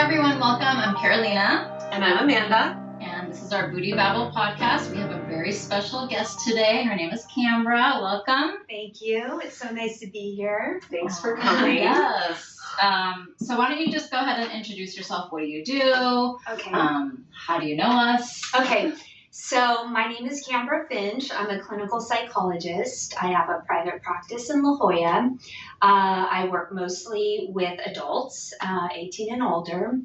everyone, welcome. I'm Carolina. And I'm Amanda. And this is our Büddhi Babble podcast. We have a very special guest today. Her name is Cambra. Welcome. Thank you. It's so nice to be here. Thanks for coming. Yes. So why don't you just go ahead and introduce yourself? What do you do? Okay. How do you know us? Okay. So my name is Cambra Finch. I'm a clinical psychologist. I have a private practice in La Jolla. I work mostly with adults, 18 and older.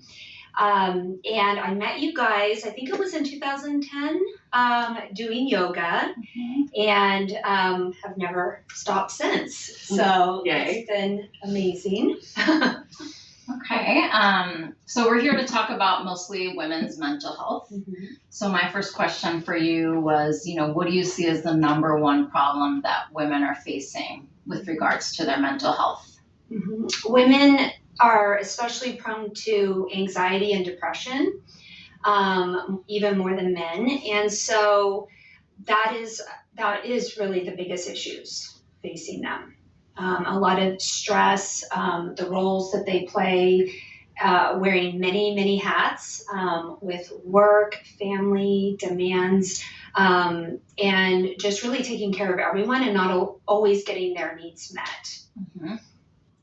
And I met you guys, I think it was in 2010, doing yoga, and have never stopped since. So It's been amazing. Okay, so we're here to talk about mostly women's mental health. So my first question for you was, what do you see as the number one problem that women are facing with regards to their mental health? Women are especially prone to anxiety and depression, even more than men. And so that is really the biggest issues facing them. A lot of stress, the roles that they play, wearing many, many hats with work, family, demands, and just really taking care of everyone and not always getting their needs met.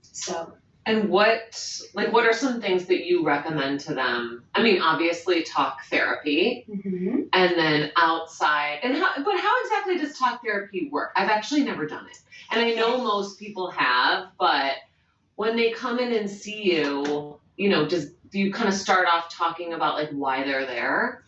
So. And what are some things that you recommend to them? I mean, obviously talk therapy, and then outside. But how exactly does talk therapy work? I've actually never done it. And I know most people have, but when they come in and see you, do you kind of start off talking about like why they're there?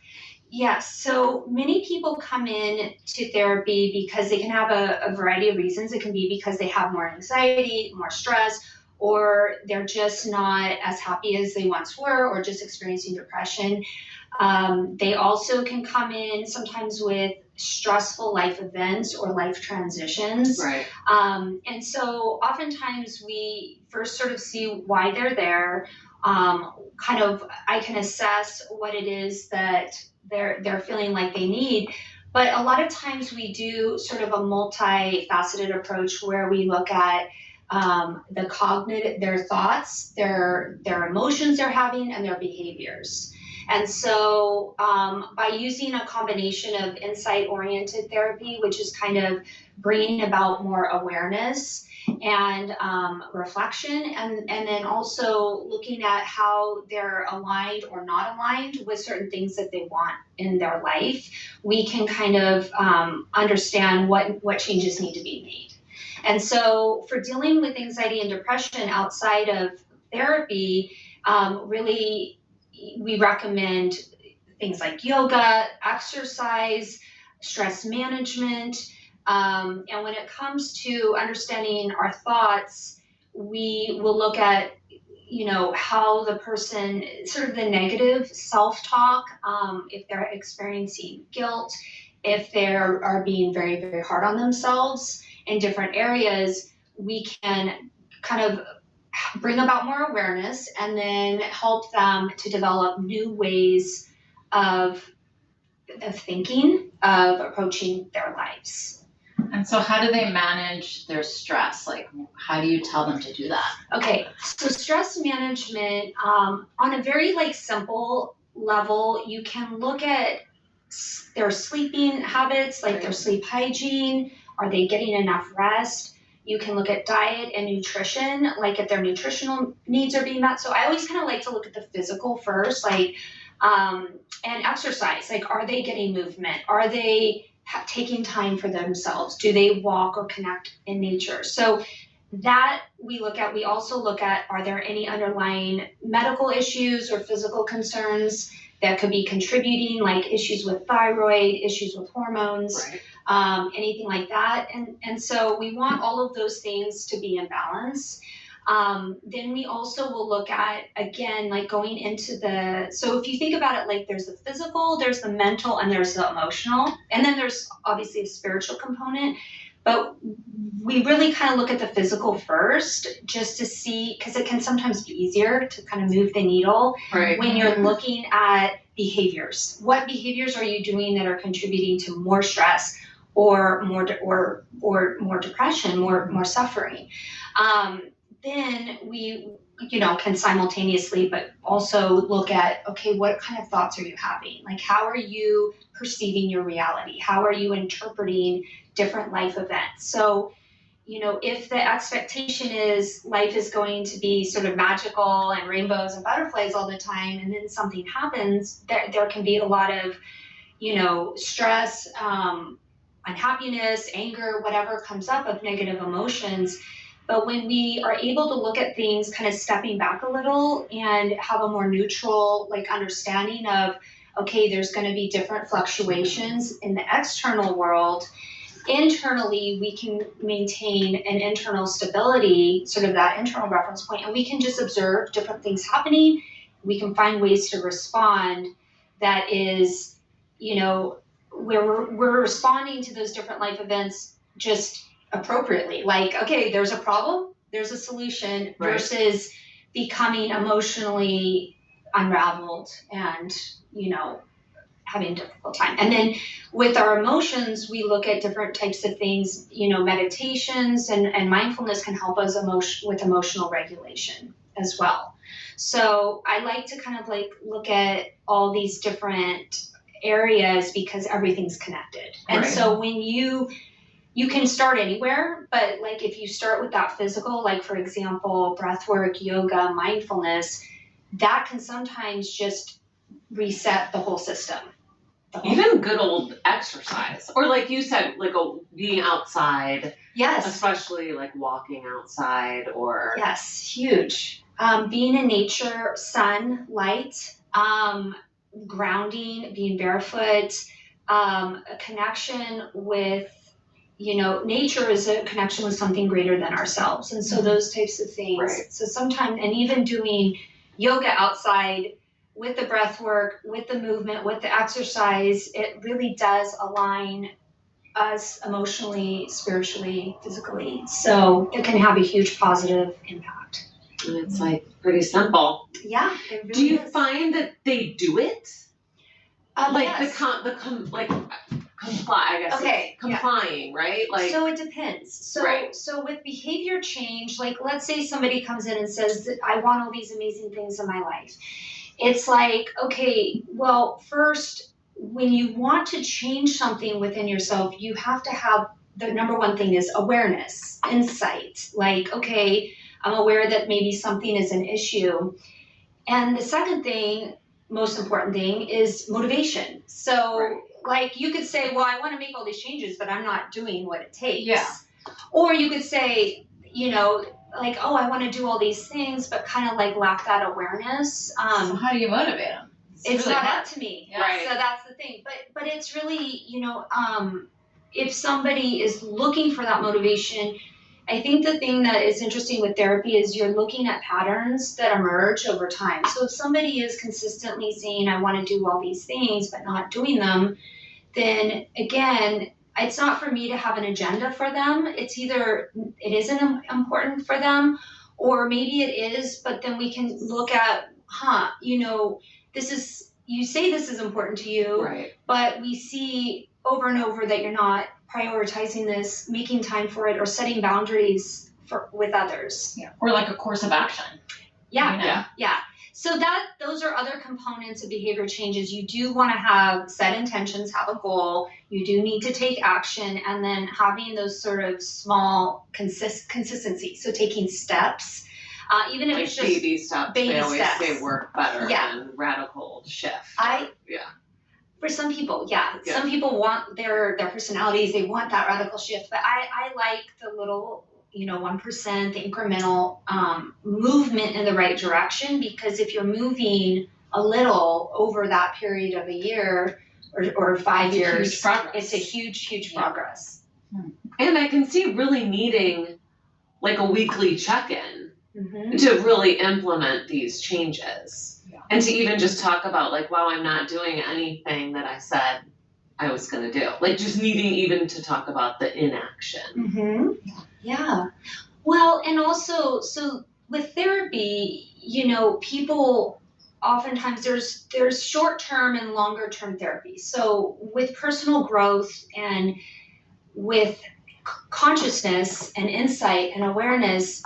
Yes. So many people come in to therapy because they can have a variety of reasons. It can be because they have more anxiety, more stress, or they're just not as happy as they once were, or just experiencing depression. They also can come in sometimes with stressful life events or life transitions. Right. And so oftentimes we first sort of see why they're there. I can assess what it is that they're feeling like they need. But a lot of times we do sort of a multifaceted approach where we look at their thoughts, their emotions they're having, and their behaviors. And so by using a combination of insight-oriented therapy, which is kind of bringing about more awareness and reflection, and then also looking at how they're aligned or not aligned with certain things that they want in their life, we can kind of understand what changes need to be made. And so for dealing with anxiety and depression outside of therapy, really we recommend things like yoga, exercise, stress management. And when it comes to understanding our thoughts, we will look at, how the person, sort of the negative self-talk, if they're experiencing guilt, if they are being very, very hard on themselves in different areas, we can kind of bring about more awareness and then help them to develop new ways of thinking, of approaching their lives. And so how do they manage their stress? Like, how do you tell them to do that? Okay, so stress management, on a very simple level, you can look at their sleeping habits, like their sleep hygiene. Are they getting enough rest? You can look at diet and nutrition, like if their nutritional needs are being met. So I always kind of like to look at the physical first, and exercise. Like, are they getting movement? Are they taking time for themselves? Do they walk or connect in nature? So that we look at. We also look at, are there any underlying medical issues or physical concerns that could be contributing, like issues with thyroid, issues with hormones, anything like that. And so we want all of those things to be in balance. Then we also will look at, again, going into so if you think about it, there's the physical, there's the mental, and there's the emotional. And then there's obviously a spiritual component. But we really kind of look at the physical first, just to see, because it can sometimes be easier to kind of move the needle when you're looking at behaviors. What behaviors are you doing that are contributing to more stress or more depression, more suffering? Then we can simultaneously, but also look at, okay, what kind of thoughts are you having? Like, how are you perceiving your reality? How are you interpreting different life events? So, if the expectation is life is going to be sort of magical and rainbows and butterflies all the time, and then something happens, there can be a lot of, stress, unhappiness, anger, whatever comes up of negative emotions. But when we are able to look at things kind of stepping back a little and have a more neutral understanding of, okay, there's going to be different fluctuations in the external world, internally we can maintain an internal stability, sort of that internal reference point, and we can just observe different things happening. We can find ways to respond that is, where we're responding to those different life events just appropriately. Like, okay, there's a problem, there's a solution, Right. versus becoming emotionally unraveled and, having a difficult time. And then with our emotions, we look at different types of things, meditations and mindfulness can help us with emotional regulation as well. So I like to kind of look at all these different areas because everything's connected. And Right. so when you can start anywhere, but if you start with that physical, for example, breath work, yoga, mindfulness, that can sometimes just reset the whole system. Even good old exercise, or like you said, being outside. Yes. Especially walking outside, or Yes, huge. Being in nature, sun, light, grounding, being barefoot, a connection with, nature is a connection with something greater than ourselves. And so those types of things. Right. So sometimes, and even doing yoga outside with the breath work, with the movement, with the exercise, it really does align us emotionally, spiritually, physically. So it can have a huge positive impact. And it's pretty simple. Yeah, it really Do you is. find that they do it? Yes. Comply, I guess. Okay, Complying, right? So it depends. So Right. so with behavior change, let's say somebody comes in and says that I want all these amazing things in my life. It's okay, well, first, when you want to change something within yourself, you have to have, the number one thing is awareness, insight. Okay, I'm aware that maybe something is an issue. And the second thing, most important thing, is motivation. So you could say, well, I want to make all these changes, but I'm not doing what it takes. Yeah. Or you could say, oh, I want to do all these things, but kind of lack that awareness. So how do you motivate them? It's really not hard. up to me. Yeah. Right. So that's the thing. But it's really, if somebody is looking for that motivation, I think the thing that is interesting with therapy is you're looking at patterns that emerge over time. So if somebody is consistently saying, I want to do all these things, but not doing them, then again, it's not for me to have an agenda for them. It's either it isn't important for them, or maybe it is, but then we can look at, you say this is important to you, Right. but we see over and over that you're not prioritizing this, making time for it, or setting boundaries with others. Yeah. Or a course of action. Yeah. Yeah. So those are other components of behavior changes. You do want to have set intentions, have a goal. You do need to take action, and then having those sort of small consistency. So taking steps, even if it's just baby steps. baby They always steps. say work better Yeah. than radical shift. For some people, yeah. Yeah. Some people want their personalities. They want that radical shift. But I like the little, 1%, the incremental movement in the right direction, because if you're moving a little over that period of a year or 5 years, Huge progress. it's a huge progress. And I can see really needing a weekly check-in Mm-hmm. to really implement these changes. Yeah. And to even just talk about wow, I'm not doing anything that I said I was going to do. Just needing even to talk about the inaction. Mm-hmm. Yeah. Well, and also, so with therapy, people oftentimes there's short-term and longer-term therapy. So with personal growth and with consciousness and insight and awareness,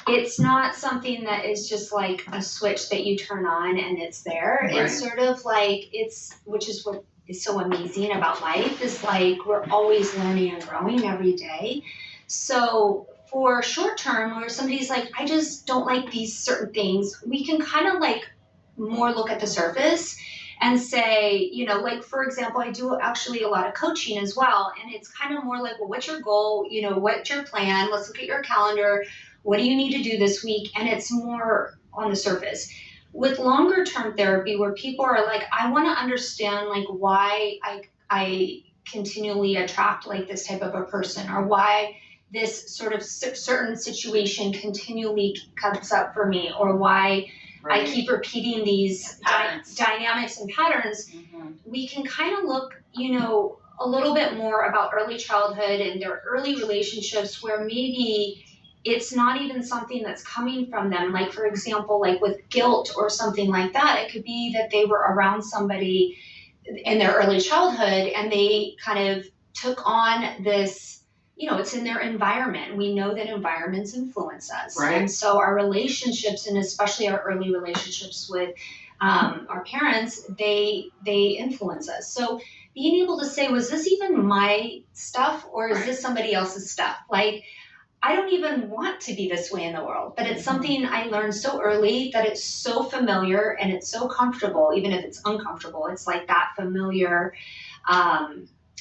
it's not something that is just like a switch that you turn on and it's there. Right. It's sort of like which is what is so amazing about life, is like we're always learning and growing every day. So for short term, where somebody's like, I just don't like these certain things, we can kind of like more look at the surface and say, like, for example, I do actually a lot of coaching as well. And it's kind of more like, well, what's your goal? What's your plan? Let's look at your calendar. What do you need to do this week? And it's more on the surface. With longer term therapy, where people are like, I want to understand like why I continually attract like this type of a person, or why this sort of certain situation continually comes up for me, or why I keep repeating these dynamics and patterns. Mm-hmm. We can kind of look, a little bit more about early childhood and their early relationships, where maybe it's not even something that's coming from them. Like, for example, like with guilt or something like that, it could be that they were around somebody in their early childhood and they kind of took on this, it's in their environment. We know that environments influence us. Right. And so our relationships, and especially our early relationships with our parents, they influence us. So being able to say, was this even my stuff, or is this somebody else's stuff? Like, I don't even want to be this way in the world, but it's something I learned so early that it's so familiar and it's so comfortable, even if it's uncomfortable. It's like that familiar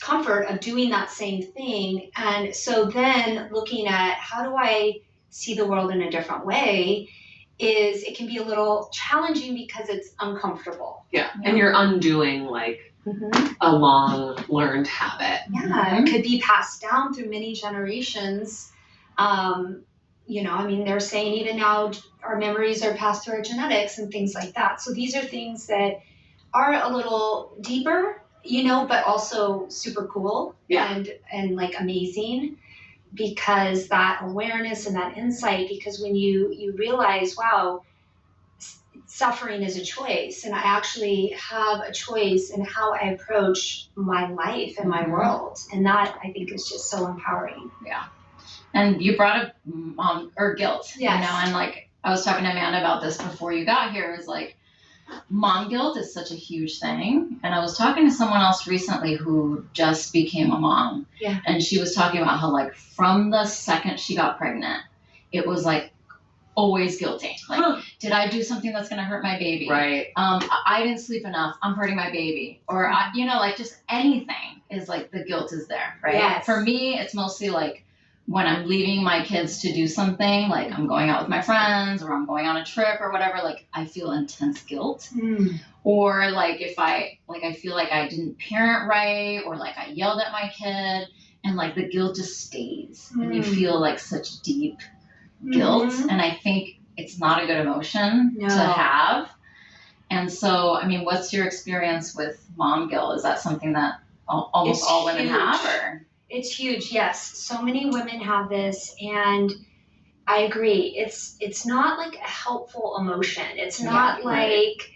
comfort of doing that same thing. And so then looking at how do I see the world in a different way, it can be a little challenging because it's uncomfortable. Yeah. And you're undoing like a long learned habit. Yeah. It could be passed down through many generations. They're saying even now our memories are passed through our genetics and things like that. So these are things that are a little deeper, but also super cool and like amazing, because that awareness and that insight, because when you realize, wow, suffering is a choice, and I actually have a choice in how I approach my life and my world. And that, I think, is just so empowering. Yeah. And you brought up mom or guilt, yes. And like I was talking to Amanda about this before you got here, is like mom guilt is such a huge thing. And I was talking to someone else recently who just became a mom. Yeah. And she was talking about how like from the second she got pregnant, it was like always guilty. Like, did I do something that's going to hurt my baby? Right. I didn't sleep enough. I'm hurting my baby. Or, like just anything is like the guilt is there, right? Yes. For me, it's mostly like when I'm leaving my kids to do something, like I'm going out with my friends or I'm going on a trip or whatever, like I feel intense guilt. Or like if I feel like I didn't parent right, or like I yelled at my kid, and like the guilt just stays and you feel like such deep guilt. And I think it's not a good emotion to have. And so, I mean, what's your experience with mom guilt? Is that something that almost all women have? Or? It's huge, yes. So many women have this, and I agree. It's not like a helpful emotion. It's not like,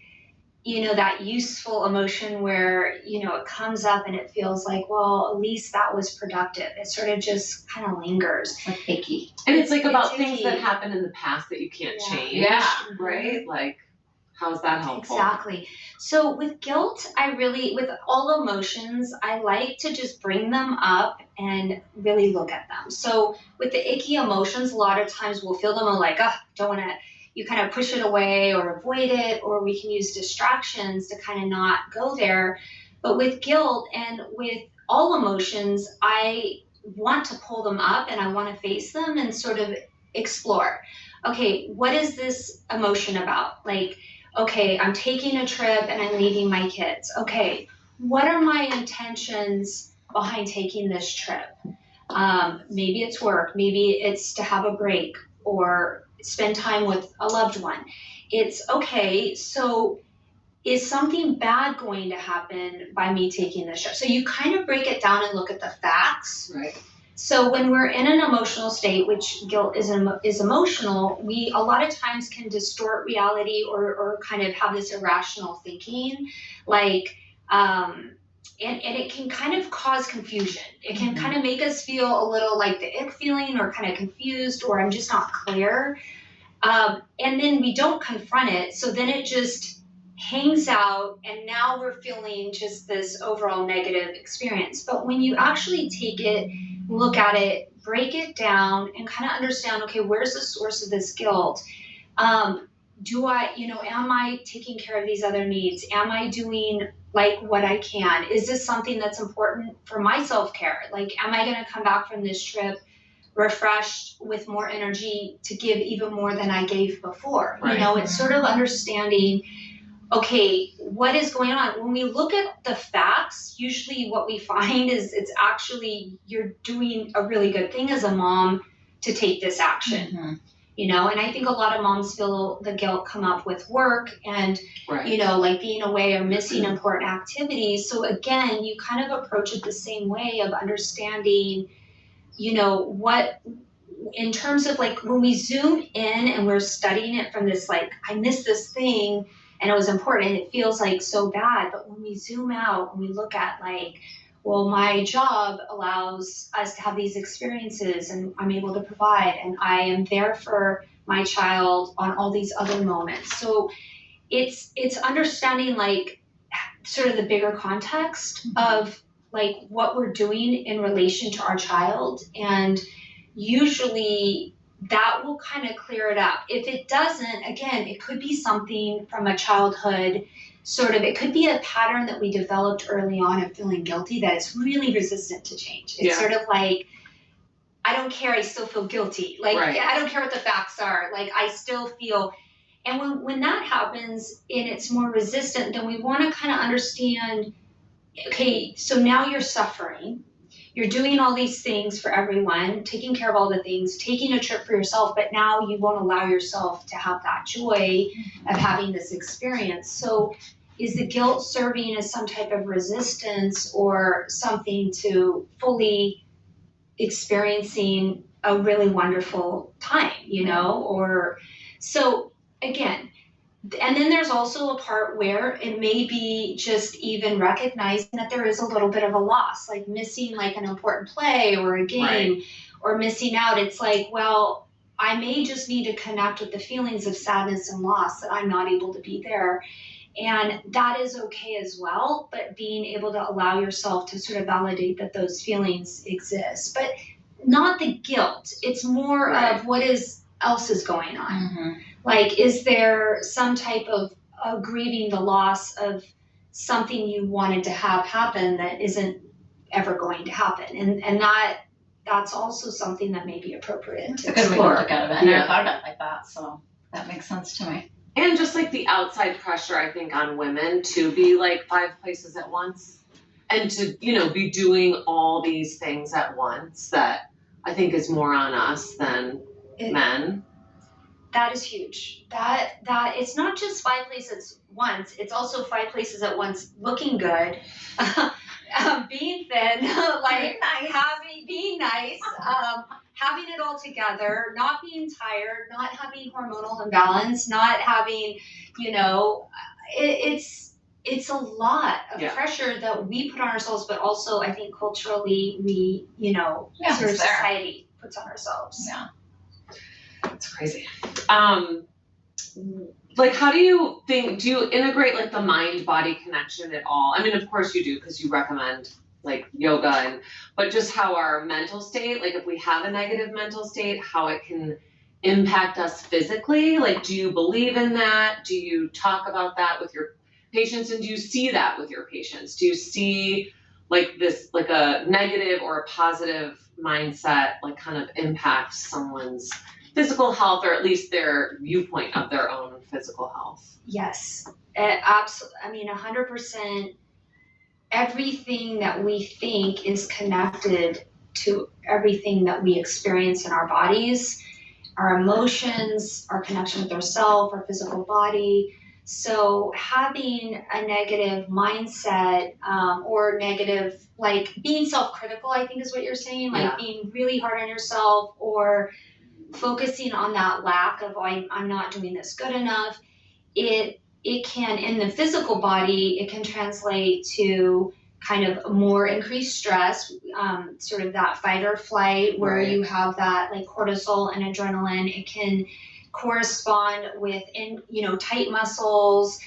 that useful emotion where, it comes up and it feels like, well, at least that was productive. It sort of just kind of lingers. Like icky. And it's like about things that happened in the past that you can't change. Yeah. Right? Like, how's that helpful? Exactly. So with guilt, with all emotions, I like to just bring them up and really look at them. So with the icky emotions, a lot of times we'll feel them and like, don't want to, you kind of push it away or avoid it, or we can use distractions to kind of not go there. But with guilt and with all emotions, I want to pull them up and I want to face them and sort of explore. Okay, what is this emotion about? Like, okay, I'm taking a trip and I'm leaving my kids. Okay, what are my intentions behind taking this trip? Maybe it's work, maybe it's to have a break or spend time with a loved one. It's okay, so is something bad going to happen by me taking this trip? So you kind of break it down and look at the facts. Right. So when we're in an emotional state, which guilt is emotional, we a lot of times can distort reality or kind of have this irrational thinking, like, and it can kind of cause confusion. It can kind of make us feel a little like the ick feeling or kind of confused or I'm just not clear. And then we don't confront it. So then it just hangs out, and now we're feeling just this overall negative experience. But when you actually take it, look at it, break it down, and kind of understand, okay, where's the source of this guilt? Do I, am I taking care of these other needs? Am I doing like what I can? Is this something that's important for my self-care? Like, am I going to come back from this trip refreshed with more energy to give even more than I gave before? Right. It's sort of understanding, okay, what is going on? When we look at the facts, usually what we find is it's actually you're doing a really good thing as a mom to take this action. Mm-hmm. And I think a lot of moms feel the guilt come up with work and, Right. like being away or missing important activities. So again, you kind of approach it the same way of understanding, what, in terms of like when we zoom in and we're studying it from this, like, I missed this thing and it was important and it feels like so bad. But when we zoom out and we look at like, well, my job allows us to have these experiences and I'm able to provide and I am there for my child on all these other moments. So it's understanding like sort of the bigger context of like what we're doing in relation to our child. And usually that will kind of clear it up. If it doesn't, again, it could be something from a childhood it could be a pattern that we developed early on of feeling guilty that is really resistant to change. It's sort of like, I don't care, I still feel guilty. Like, right. I don't care what the facts are. Like, I still feel, and when that happens and it's more resistant, then we want to kind of understand, okay, so now you're suffering. You're doing all these things for everyone, taking care of all the things, taking a trip for yourself, but now you won't allow yourself to have that joy of having this experience. So is the guilt serving as some type of resistance or something to fully experiencing a really wonderful time, or so again, and then there's also a part where it may be just even recognizing that there is a little bit of a loss, like missing like an important play or a game right. or missing out. It's like, well, I may just need to connect with the feelings of sadness and loss that I'm not able to be there. And that is okay as well, but being able to allow yourself to sort of validate that those feelings exist, but not the guilt. It's more right. of what else is going on. Mm-hmm. Like, is there some type of grieving the loss of something you wanted to have happen that isn't ever going to happen? And that's also something that may be appropriate to It's a good way to explore. look at it. I never thought of it like that, so that makes sense to me. And just like the outside pressure, I think, on women to be like 5 places at once and to, be doing all these things at once that I think is more on us than men. That is huge. That it's not just 5 places at once. It's also 5 places at once looking good, being thin, like being nice, having it all together, not being tired, not having hormonal imbalance, not having, it's a lot of pressure that we put on ourselves, but also I think culturally we, sort of society puts on ourselves. Yeah. It's crazy. Like, how do you integrate like the mind-body connection at all? I mean, of course you do, because you recommend like yoga but just how our mental state, like if we have a negative mental state, how it can impact us physically. Like, do you believe in that? Do you talk about that with your patients? And do you see that with your patients? Do you see like this, like a negative or a positive mindset, like kind of impacts someone's physical health, or at least their viewpoint of their own physical health? Yes, absolutely. I mean, 100%. Everything that we think is connected to everything that we experience in our bodies, our emotions, our connection with ourselves, our physical body. So having a negative mindset or negative, like being self-critical, I think is what you're saying, like being really hard on yourself or focusing on that lack of, I'm not doing this good enough, it can, in the physical body, it can translate to kind of more increased stress, sort of that fight or flight where you have that like cortisol and adrenaline. It can correspond with tight muscles,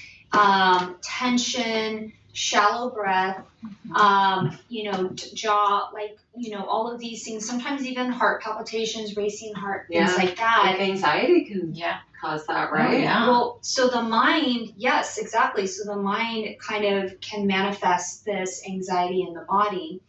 tension, shallow breath, jaw, all of these things, sometimes even heart palpitations, racing heart, things like that. Like anxiety can cause that, right? Oh, yeah. Well, so the mind, yes, exactly. So the mind kind of can manifest this anxiety in the body.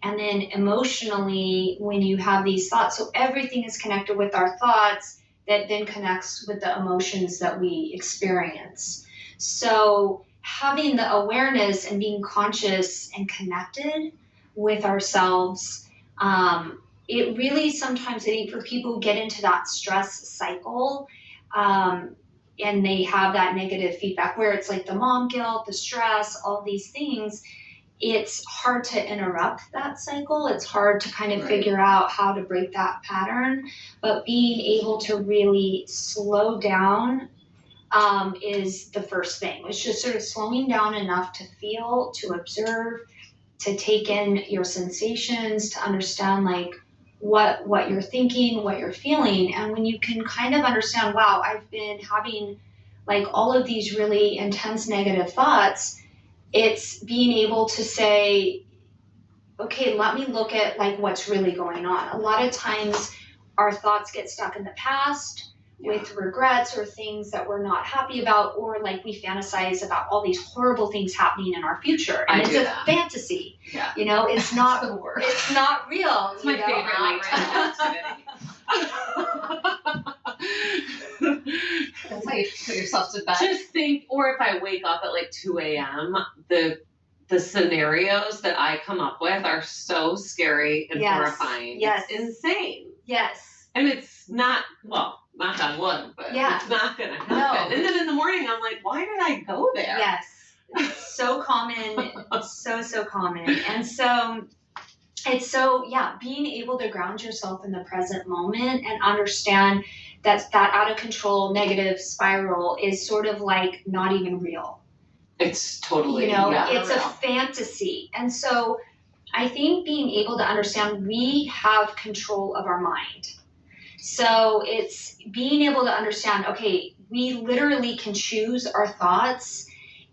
And then emotionally, when you have these thoughts, so everything is connected with our thoughts that then connects with the emotions that we experience. So having the awareness and being conscious and connected with ourselves, it really sometimes, I think, for people who get into that stress cycle, and they have that negative feedback where it's like the mom guilt, the stress, all these things, it's hard to interrupt that cycle. It's hard to kind of figure out how to break that pattern, but being able to really slow down is the first thing. It's just sort of slowing down enough to feel, to observe, to take in your sensations, to understand like what you're thinking, what you're feeling. And when you can kind of understand, wow, I've been having like all of these really intense negative thoughts, it's being able to say, okay, let me look at like what's really going on. A lot of times our thoughts get stuck in the past with regrets or things that we're not happy about, or like we fantasize about all these horrible things happening in our future. And it's a fantasy. Yeah. It's not it's not real. It's my favorite nighttime activity. That's how you put yourself to bed. Just think, or if I wake up at like 2 a.m., the scenarios that I come up with are so scary and horrifying. Yes. It's insane. Yes. And it's not, well, knock on wood, but it's not going to happen. No. And then in the morning, I'm like, why did I go there? Yes. It's so common. It's so common. And so it's being able to ground yourself in the present moment and understand that out of control negative spiral is sort of like not even real. It's totally, it's a fantasy. And so I think being able to understand we have control of our mind. So it's being able to understand, okay, we literally can choose our thoughts,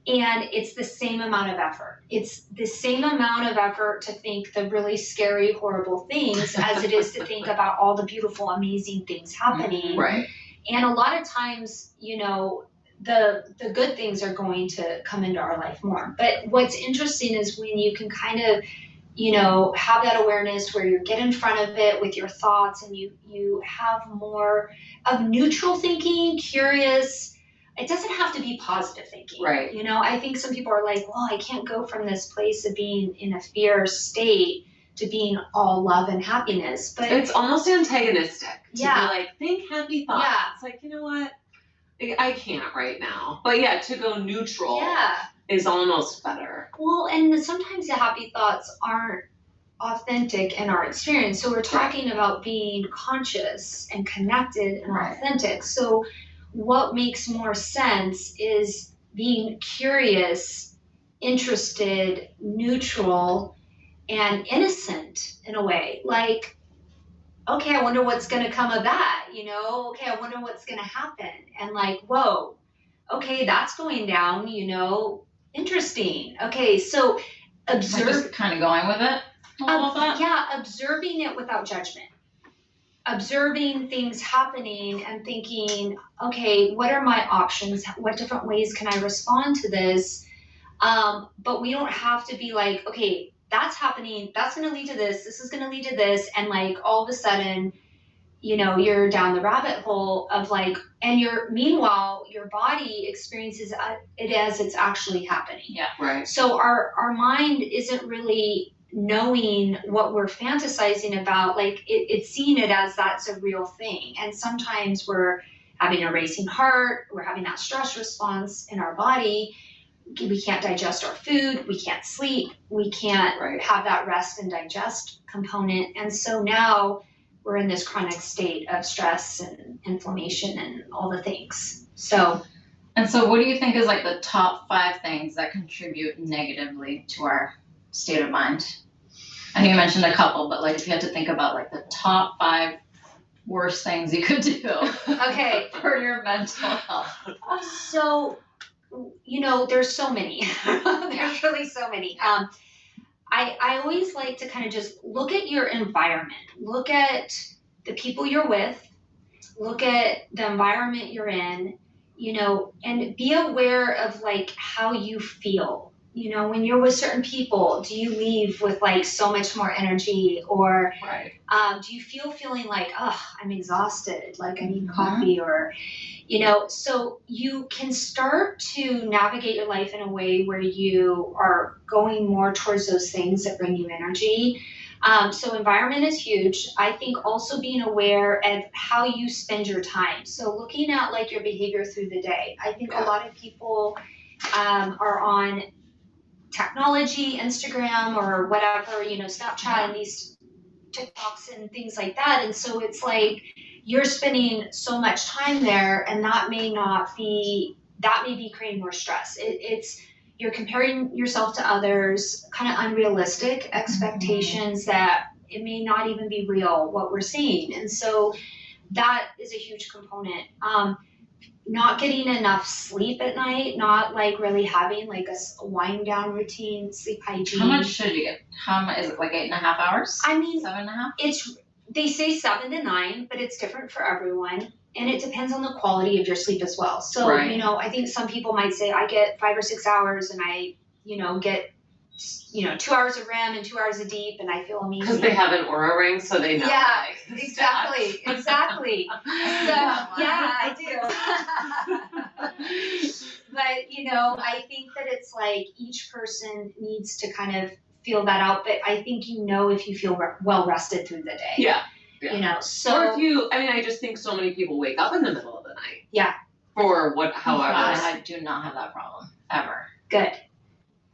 and it's the same amount of effort. It's the same amount of effort to think the really scary, horrible things as it is to think about all the beautiful, amazing things happening. Right. And a lot of times, the good things are going to come into our life more. But what's interesting is when you can kind of, have that awareness where you get in front of it with your thoughts and you have more of neutral thinking, curious. It doesn't have to be positive thinking. Right. I think some people are like, well, I can't go from this place of being in a fear state to being all love and happiness. But it's almost antagonistic to be like, think happy thoughts. Yeah. It's like, you know what? I can't right now. But to go neutral is almost better. Well, and sometimes the happy thoughts aren't authentic in our experience. So we're talking about being conscious and connected and authentic. So what makes more sense is being curious, interested, neutral, and innocent in a way. Like, okay, I wonder what's going to come of that, Okay, I wonder what's going to happen. And like, whoa, okay, that's going down, interesting. Okay, so observe. Just kind of going with it a little bit? Yeah, observing it without judgment. Observing things happening and thinking, okay, what are my options? What different ways can I respond to this? But we don't have to be like, okay, that's happening. That's going to lead to this. This is going to lead to this. And like all of a sudden, you're down the rabbit hole of like, and meanwhile, your body experiences it as it's actually happening. Yeah. Right. So our mind isn't really knowing what we're fantasizing about, like it's seeing it as that's a real thing. And sometimes we're having a racing heart, we're having that stress response in our body. We can't digest our food, we can't sleep, we can't have that rest and digest component. And so now we're in this chronic state of stress and inflammation and all the things. So what do you think is like the top 5 things that contribute negatively to our state of mind? I know you mentioned a couple, but like if you had to think about like the top 5 worst things you could do Okay. for your mental health? So, there's so many. There's really so many. I always like to kind of just look at your environment. Look at the people you're with. Look at the environment you're in, and be aware of like how you feel. When you're with certain people, do you leave with like so much more energy, or do you feeling like, oh, I'm exhausted, like I need coffee, or, so you can start to navigate your life in a way where you are going more towards those things that bring you energy. So environment is huge. I think also being aware of how you spend your time. So looking at like your behavior through the day. I think a lot of people are on technology, Instagram or whatever, Snapchat and these TikToks and things like that. And so it's like you're spending so much time there, and that may be creating more stress. You're comparing yourself to others, kind of unrealistic expectations that it may not even be real what we're seeing. And so that is a huge component. Not getting enough sleep at night, not like really having like a wind down routine, sleep hygiene. How much should you get? Is it like 8.5 hours? I mean, 7.5? They say 7 to 9, but it's different for everyone. And it depends on the quality of your sleep as well. So, I think some people might say I get 5 or 6 hours and I, get, 2 hours of REM and 2 hours of deep, and I feel amazing. Because they have an Aura ring, so they know. Yeah, exactly. So, yeah, I do. But, I think that it's like each person needs to kind of feel that out. But I think if you feel well rested through the day. Yeah. So. Or if I just think so many people wake up in the middle of the night. Yeah. For however. I do not have that problem, ever. Good.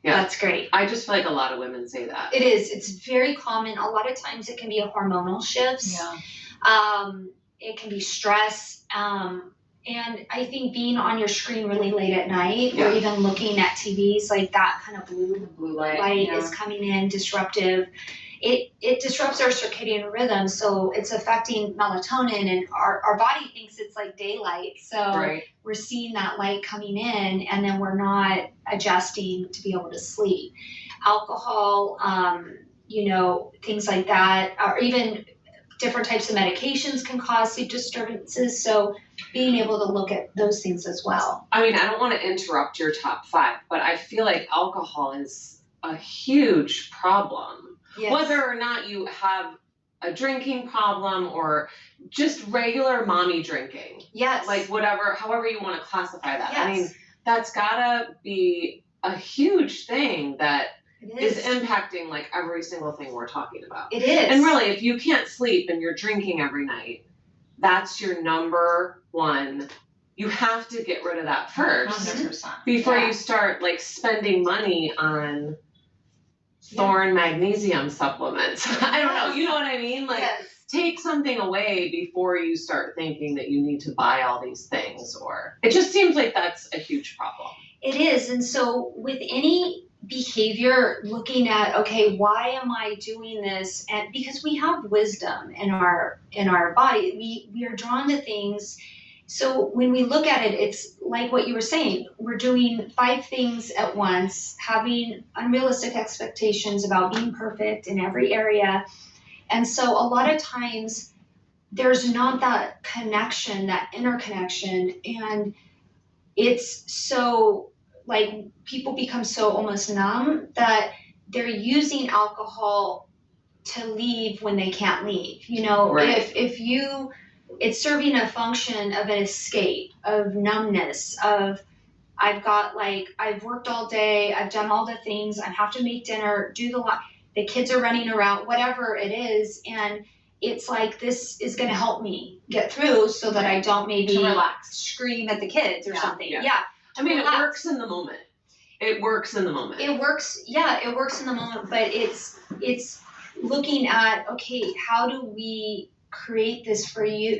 Yeah. That's great. I just feel like a lot of women say that. It is. It's very common. A lot of times it can be a hormonal shifts. Yeah. It can be stress. And I think being on your screen really late at night, or even looking at TVs, like that kind of blue light is coming in, disruptive. It disrupts our circadian rhythm, so it's affecting melatonin, and our body thinks it's like daylight. So we're seeing that light coming in, and then we're not adjusting to be able to sleep. Alcohol, things like that, or even different types of medications can cause sleep disturbances. So being able to look at those things as well. I mean, I don't want to interrupt your top 5, but I feel like alcohol is a huge problem. Yes. Whether or not you have a drinking problem or just regular mommy drinking. Yes. Like however you want to classify that. Yes. I mean, that's gotta be a huge thing that is impacting like every single thing we're talking about. It is. And really, if you can't sleep and you're drinking every night, that's your number one. You have to get rid of that first. 100%. Before you start like spending money on Thorne magnesium supplements. I don't know. You know what I mean? Like, take something away before you start thinking that you need to buy all these things. Or it just seems like that's a huge problem. It is. And so with any behavior, looking at, okay, why am I doing this? And because we have wisdom in our body, we are drawn to things. So when we look at it, it's like what you were saying. We're doing 5 things at once, having unrealistic expectations about being perfect in every area. And so a lot of times there's not that connection, that interconnection. And it's so like people become so almost numb that they're using alcohol to leave when they can't leave. If it's serving a function of an escape, of numbness, of I've worked all day, I've done all the things, I have to make dinner, the kids are running around, whatever it is, and it's like this is going to help me get through so that I don't maybe scream at the kids or something. Yeah. I mean, it works in the moment. It works in the moment. It works in the moment, but it's looking at, okay, how do we create this for you?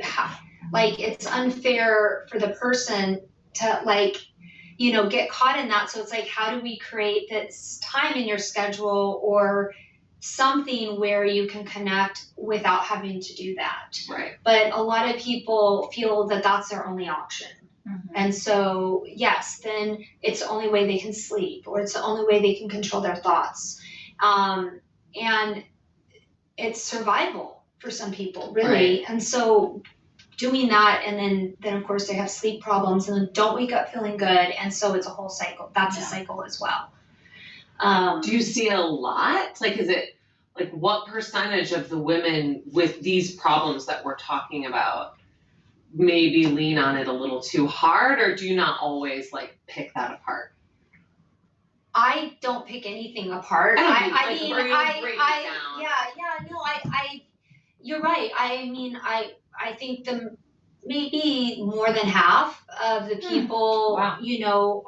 It's unfair for the person to get caught in that. So it's like, how do we create this time in your schedule, or something where you can connect without having to do that. Right. But a lot of people feel that that's their only option. And so, yes, then it's the only way they can sleep, or it's the only way they can control their thoughts. And it's survival for some people, really. Right. And so doing that, and then of course they have sleep problems and then don't wake up feeling good. And so it's a whole cycle. That's a cycle as well. Do you see a lot? Like, is it, like, what percentage of the women with these problems that we're talking about maybe lean on it a little too hard, or do you not always, like, pick that apart? I don't pick anything apart. I You're right. I mean, I think maybe more than half of the people, you know,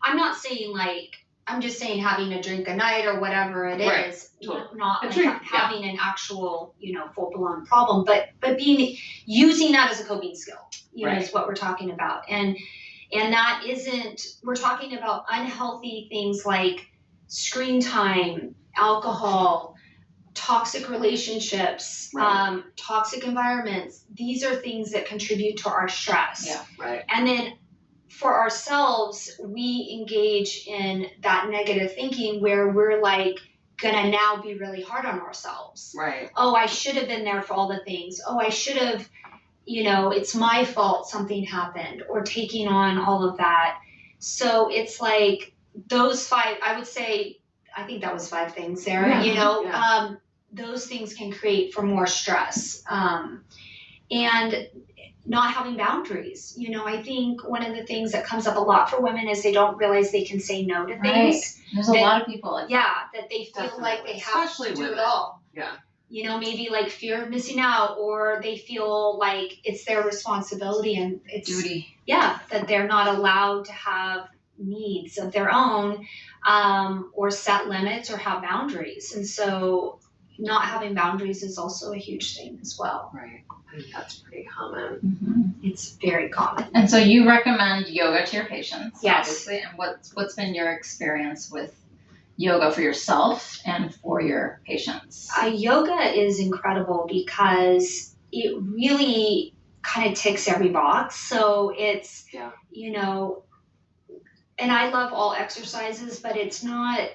I'm not saying like, I'm just saying having a drink a night or whatever it is, not like having an actual, you know, full blown problem, but using that as a coping skill, you know, is what we're talking about. And that isn't, we're talking about unhealthy things like screen time, alcohol, toxic relationships, toxic environments. These are things that contribute to our stress. Yeah, right. And then for ourselves, we engage in that negative thinking where we're like gonna now be really hard on ourselves. Right. Oh, I should have been there for all the things. Oh, I should have, you know, it's my fault something happened, or taking on all of that. So it's like those 5, I would say, I think that was 5 things there, you know, those things can create for more stress. And not having boundaries. You know, I think one of the things that comes up a lot for women is they don't realize they can say no to things. There's a lot of people like that they feel like they have especially to do women. it all. Yeah. You know, maybe like fear of missing out, or they feel like it's their responsibility and it's duty. Yeah, that they're not allowed to have needs of their own, or set limits or have boundaries. And so not having boundaries is also a huge thing as well. Right. I think that's pretty common. It's very common. And so you recommend yoga to your patients, yes, obviously. And what's been your experience with yoga for yourself and for your patients? Yoga is incredible because it really kind of ticks every box. So it's, you know, and I love all exercises, but it's not,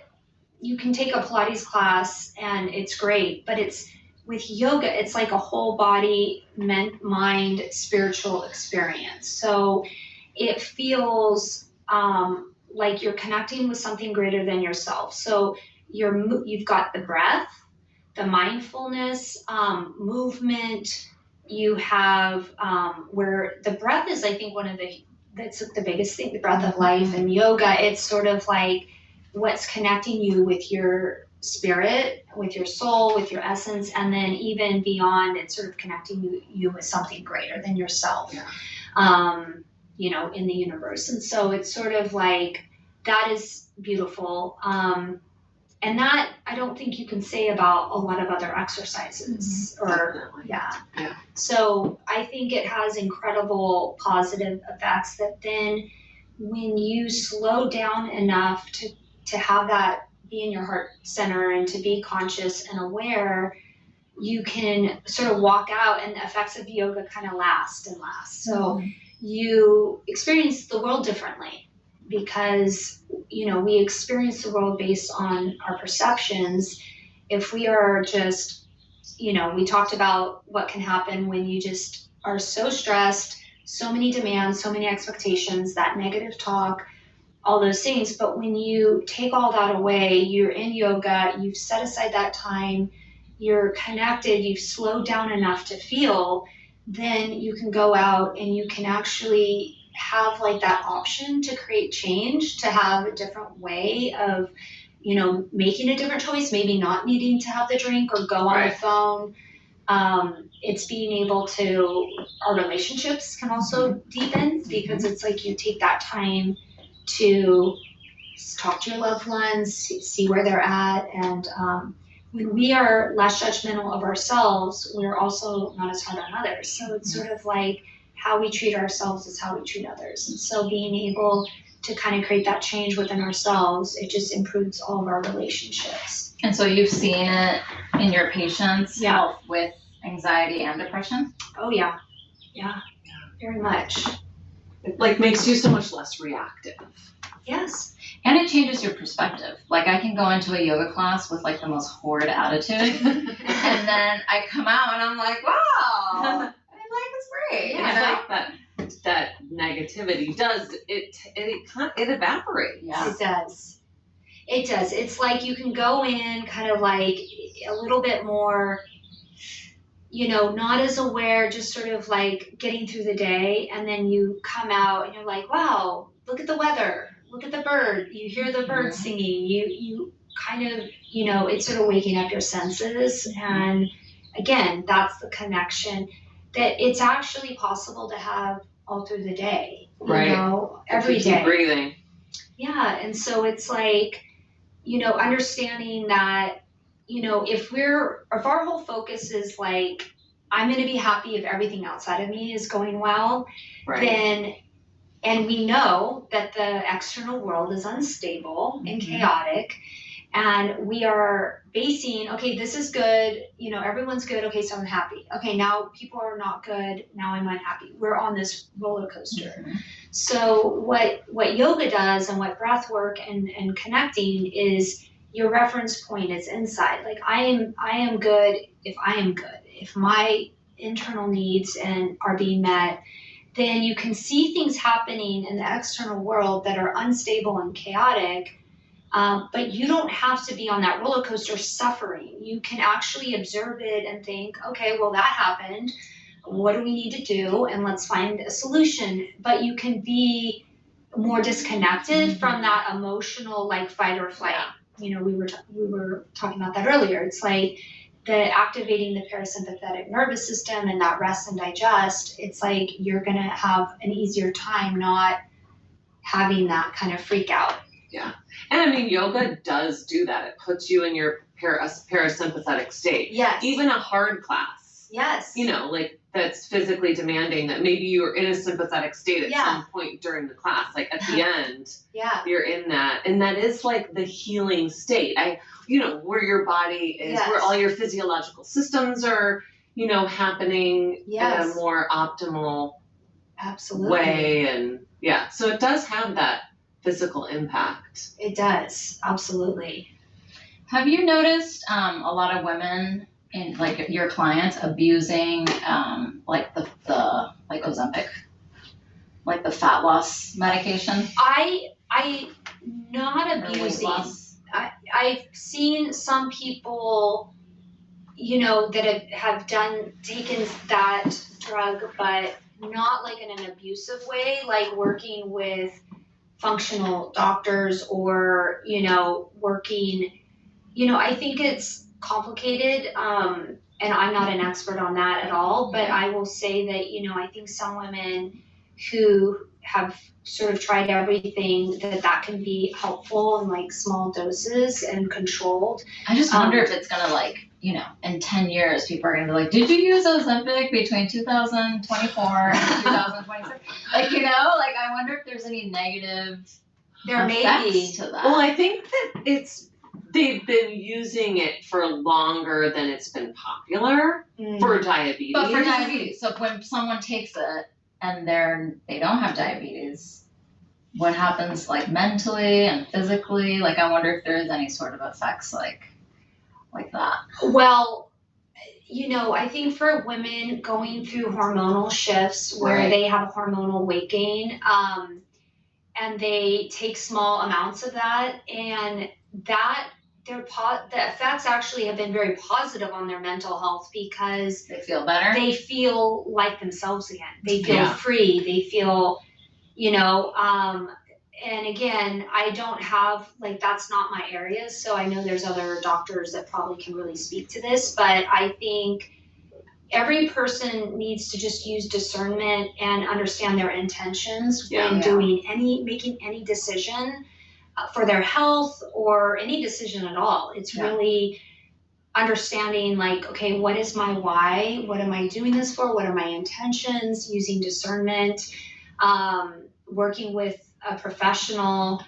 you can take a Pilates class and it's great, but it's, with yoga, it's like a whole body, mind, spiritual experience. So it feels like you're connecting with something greater than yourself. So you've got the breath, the mindfulness, movement. You have where the breath is, I think, that's the biggest thing, the breath of life. And yoga, it's sort of like what's connecting you with your spirit, with your soul, with your essence, and then even beyond, it's sort of connecting you with something greater than yourself, you know, in the universe. And so it's sort of like, that is beautiful. And that I don't think you can say about a lot of other exercises So I think it has incredible positive effects that then when you slow down enough to have that be in your heart center and to be conscious and aware, you can sort of walk out, and the effects of yoga kind of last and last. So you experience the world differently because, you know, we experience the world based on our perceptions. If we are just, you know, we talked about what can happen when you just are so stressed, so many demands, so many expectations, that negative talk, all those things. But when you take all that away, you're in yoga, you've set aside that time, you're connected, you've slowed down enough to feel, then you can go out and you can actually have like that option to create change, to have a different way of, you know, making a different choice, maybe not needing to have the drink or go on the phone. It's being able to, our relationships can also deepen because it's like you take that time to talk to your loved ones, see where they're at. And when we are less judgmental of ourselves, we're also not as hard on others. So it's sort of like how we treat ourselves is how we treat others. And so being able to kind of create that change within ourselves, it just improves all of our relationships. And so you've seen it in your patients' Yeah. health with anxiety and depression? Oh yeah, very much. It like makes you so much less reactive. Yes. And it changes your perspective. Like I can go into a yoga class with like the most horrid attitude, and then I come out and I'm like, wow, I like it's great. Yeah, You know? like that negativity does it evaporates. Yeah. It does. It does. It's like you can go in kind of like a little bit more, you know, not as aware, just sort of like getting through the day, and then you come out and you're like, wow, look at the weather, look at the bird, you hear the birds singing, you kind of, you know, it's sort of waking up your senses. And again, that's the connection that it's actually possible to have all through the day, you know, every day. Keep breathing. Yeah, and so it's like, you know, understanding that, you know, if our whole focus is like, I'm going to be happy if everything outside of me is going well, then, and we know that the external world is unstable and chaotic, and we are basing, okay, this is good, you know, everyone's good, okay, so I'm happy. Okay, now people are not good, now I'm unhappy. We're on this roller coaster. So what yoga does and what breath work and connecting is your reference point is inside. Like I am good if I am good. If my internal needs are being met, then you can see things happening in the external world that are unstable and chaotic. But you don't have to be on that roller coaster suffering. You can actually observe it and think, okay, well, that happened. What do we need to do? And let's find a solution. But you can be more disconnected from that emotional, like fight or flight. You know, we were talking about that earlier. It's like activating the parasympathetic nervous system and that rest and digest. It's like you're going to have an easier time not having that kind of freak out. Yeah. And I mean, yoga does do that. It puts you in your parasympathetic state. Yes. Even a hard class. Yes. You know, like that's physically demanding that maybe you're in a sympathetic state at some point during the class. Like at the end, you're in that. And that is like the healing state. You know, where your body is, where all your physiological systems are, you know, happening in a more optimal way. And so it does have that physical impact. It does, absolutely. Have you noticed a lot of women in like your clients abusing like the like Ozempic, like the fat loss medication? I not abusing. I've seen some people, you know, that have taken that drug, but not like in an abusive way, like working with functional doctors or, you know, working, you know, I think it's complicated, and I'm not an expert on that at all, but I will say that, you know, I think some women who have sort of tried everything, that can be helpful in like small doses and controlled. I just wonder if it's gonna like, you know, in 10 years, people are gonna be like, did you use Ozempic between 2024 and 2026? Like, you know, like I wonder if there's any negative effects to that. Well, I think that they've been using it for longer than it's been popular for diabetes. But for diabetes, so when someone takes it and they don't have diabetes, what happens like mentally and physically? Like I wonder if there's any sort of effects like that. Well, you know, I think for women going through hormonal shifts where they have a hormonal weight gain, and they take small amounts of that, and that the effects actually have been very positive on their mental health because they feel better. They feel like themselves again. They feel free. They feel, you know, and again, I don't have, like, that's not my area. So I know there's other doctors that probably can really speak to this, but I think every person needs to just use discernment and understand their intentions when making any decision for their health or any decision at all. It's really understanding, like, okay, what is my why? What am I doing this for? What are my intentions? Using discernment, working with a professional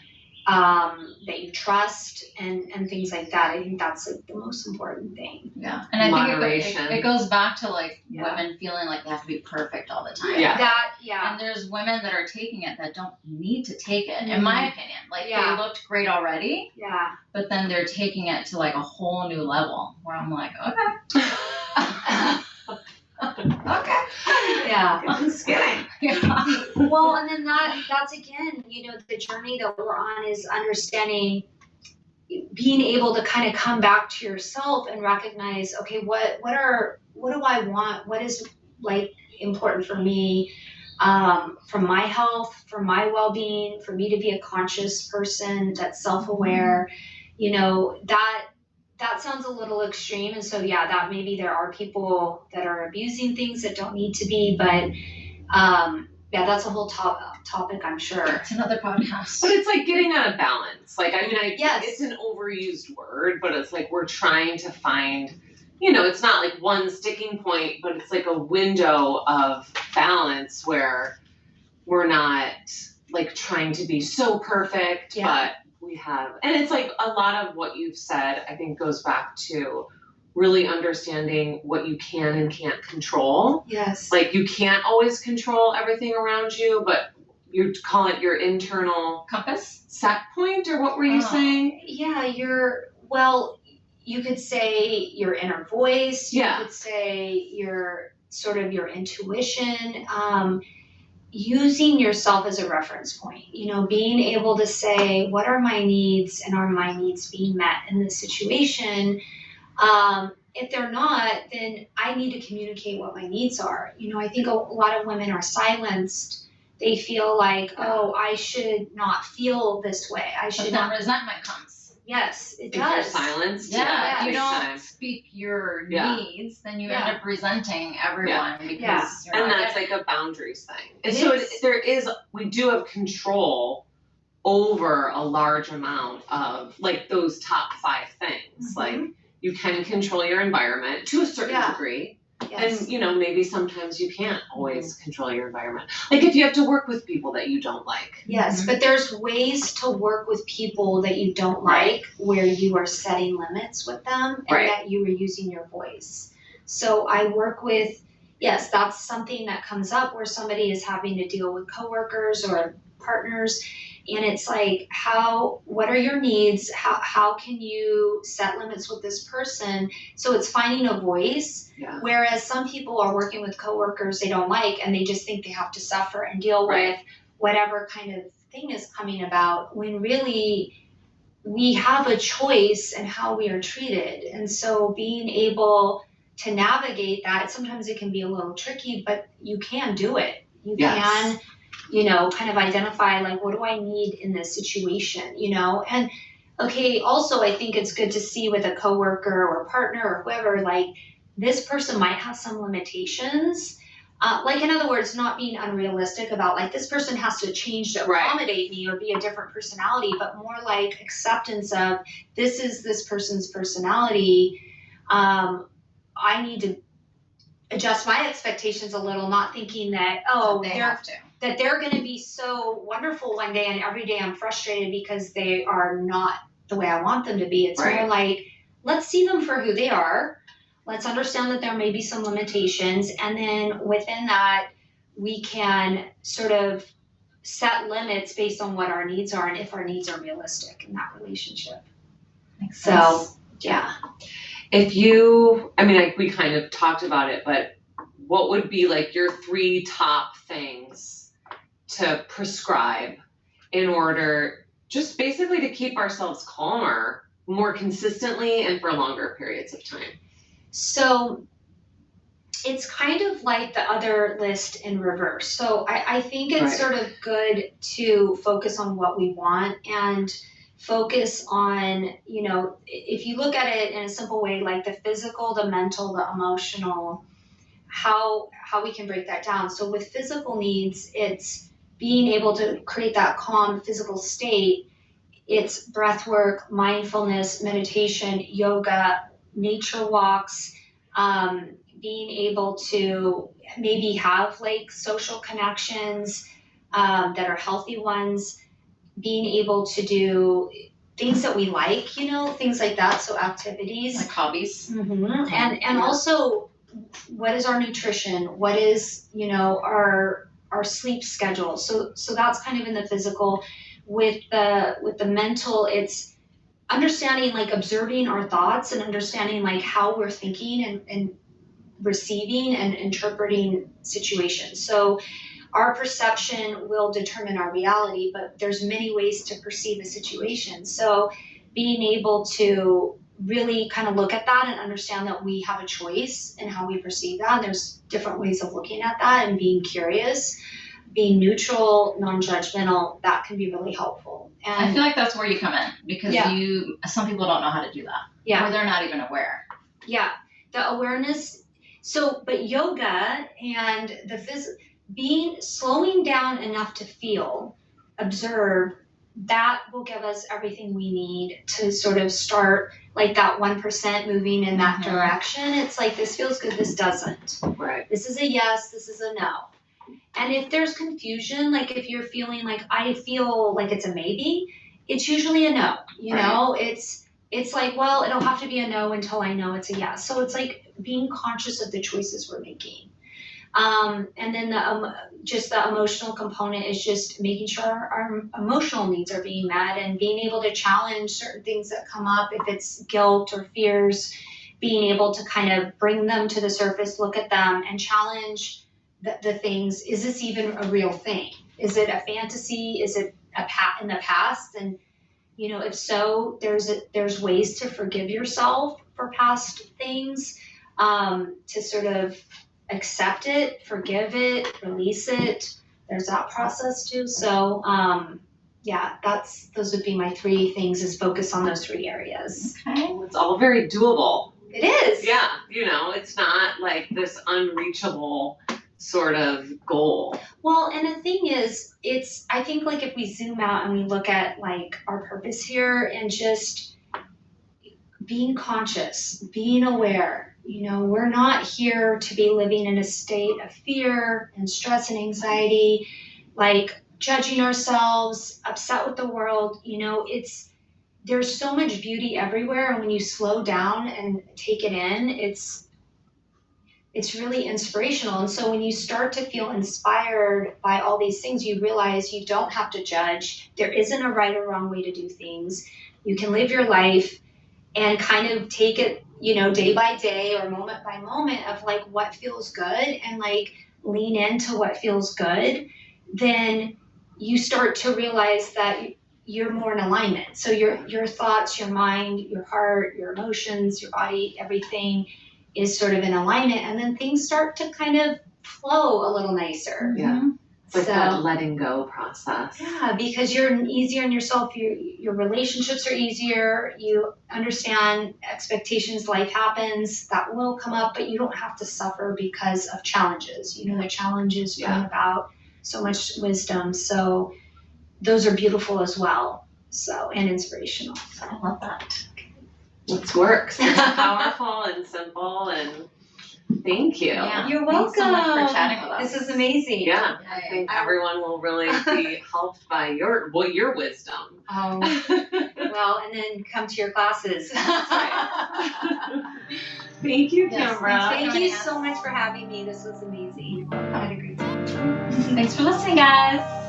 that you trust and things like that. I think that's like the most important thing. Yeah, and I Moderation. think it goes back to like Yeah. women feeling like they have to be perfect all the time. Yeah. And there's women that are taking it that don't need to take it, in my opinion. Like Yeah. they looked great already, Yeah. but then they're taking it to like a whole new level where I'm like, okay. Okay. Yeah. I'm just kidding. Yeah. Well, and then that's again, the journey that we're on is understanding, being able to kind of come back to yourself and recognize, okay, what do I want? What is like important for me, for my health, for my well-being, for me to be a conscious person that's self-aware. That sounds a little extreme. And so, yeah, that maybe there are people that are abusing things that don't need to be, but yeah, that's a whole topic, I'm sure. It's another podcast. But it's like getting out of balance. Like, I mean, Yes. It's an overused word, but it's like we're trying to find, it's not like one sticking point, but it's like a window of balance where we're not like trying to be so perfect, but we have, and it's like a lot of what you've said, I think goes back to really understanding what you can and can't control. Yes. Like you can't always control everything around you, but you call it your internal compass set point, or what were you saying? Yeah, you could say your inner voice. You could say your sort of your intuition. Using yourself as a reference point, being able to say, what are my needs, and are my needs being met in this situation? If they're not, then I need to communicate what my needs are. I think a lot of women are silenced. They feel like, oh, I should not feel this way. I should not. Resentment comes. Yes, it If does. you're silenced. Yeah, if you don't time. Speak your needs, then you end up resenting everyone because you're and not that's getting like a boundaries thing. And so we do have control over a large amount of like those top 5 things. Mm-hmm. Like you can control your environment to a certain degree. Yes. And maybe sometimes you can't always control your environment. Like if you have to work with people that you don't like. Yes, but there's ways to work with people that you don't like where you are setting limits with them and that you are using your voice. So I work with, that's something that comes up where somebody is having to deal with coworkers or partners. And it's like, what are your needs? How can you set limits with this person? So it's finding a voice. Yeah. Whereas some people are working with coworkers they don't like, and they just think they have to suffer and deal with whatever kind of thing is coming about, when really we have a choice in how we are treated. And so being able to navigate that, sometimes it can be a little tricky, but you can do it. You can kind of identify, like, what do I need in this situation, And, okay, also, I think it's good to see with a coworker or partner or whoever, like, this person might have some limitations. Like, in other words, not being unrealistic about, like, this person has to change to accommodate me or be a different personality, but more like acceptance of, this is this person's personality. I need to adjust my expectations a little, not thinking that, that they're going to be so wonderful one day and every day I'm frustrated because they are not the way I want them to be. It's more like, let's see them for who they are. Let's understand that there may be some limitations. And then within that, we can sort of set limits based on what our needs are and if our needs are realistic in that relationship. Makes sense. Yeah. If you, we kind of talked about it, but what would be like your 3 top things to prescribe in order just basically to keep ourselves calmer more consistently and for longer periods of time? So it's kind of like the other list in reverse. So I think it's sort of good to focus on what we want and focus on, if you look at it in a simple way, like the physical, the mental, the emotional, how we can break that down. So with physical needs, it's being able to create that calm physical state. It's breath work, mindfulness, meditation, yoga, nature walks, being able to maybe have like social connections that are healthy ones, being able to do things that we like, you know, things like that. So activities. Like hobbies. Mm-hmm. And also, what is our nutrition? What is, you know, our sleep schedule? So that's kind of in the physical. With the mental, it's understanding, like observing our thoughts and understanding like how we're thinking and receiving and interpreting situations. So our perception will determine our reality, but there's many ways to perceive a situation. So being able to really kind of look at that and understand that we have a choice in how we perceive that. And there's different ways of looking at that, and being curious, being neutral, non-judgmental, that can be really helpful. And I feel like that's where you come in, because some people don't know how to do that. Yeah. Or they're not even aware. Yeah. The awareness. So, but yoga and slowing down enough to feel, observe, that will give us everything we need to sort of start like that 1% moving in that direction. It's like, this feels good, this doesn't. Right. This is a yes, this is a no. And if there's confusion, like if you're feeling like, I feel like it's a maybe, it's usually a no. You know, it's like, well, it'll have to be a no until I know it's a yes. So it's like being conscious of the choices we're making. And then just the emotional component is just making sure our emotional needs are being met, and being able to challenge certain things that come up. If it's guilt or fears, being able to kind of bring them to the surface, look at them, and challenge the things. Is this even a real thing? Is it a fantasy? Is it in the past? And, you know, if so, there's ways to forgive yourself for past things, to sort of accept it, forgive it, release it. There's that process too. So, those would be my 3 things, is focus on those 3 areas. Okay. It's all very doable. It is. Yeah. You know, it's not like this unreachable sort of goal. Well, and the thing is, I think like if we zoom out and we look at like our purpose here, and just being conscious, being aware. You know, we're not here to be living in a state of fear and stress and anxiety, like judging ourselves, upset with the world. You know, there's so much beauty everywhere. And when you slow down and take it in, it's really inspirational. And so when you start to feel inspired by all these things, you realize you don't have to judge. There isn't a right or wrong way to do things. You can live your life and kind of take it, you know, day by day or moment by moment of like what feels good, and like lean into what feels good. Then you start to realize that you're more in alignment. So your thoughts, your mind, your heart, your emotions, your body, everything is sort of in alignment. And then things start to kind of flow a little nicer. Yeah. It's like that letting go process. Yeah, because you're easier on yourself. Your relationships are easier. You understand expectations. Life happens. That will come up, but you don't have to suffer because of challenges. You know, the challenges bring about so much wisdom. So those are beautiful as well. So, and inspirational. So I love that. It works. It's powerful and simple, and thank you. Yeah. You're welcome. Thanks so much for chatting with us. This is amazing. Yeah, I think everyone will really be helped by your wisdom. Oh, well, and then come to your classes. That's right. Thank you, Yes, Cambra. Thank you so much for having me. This was amazing. I had a great time. Thanks for listening, guys.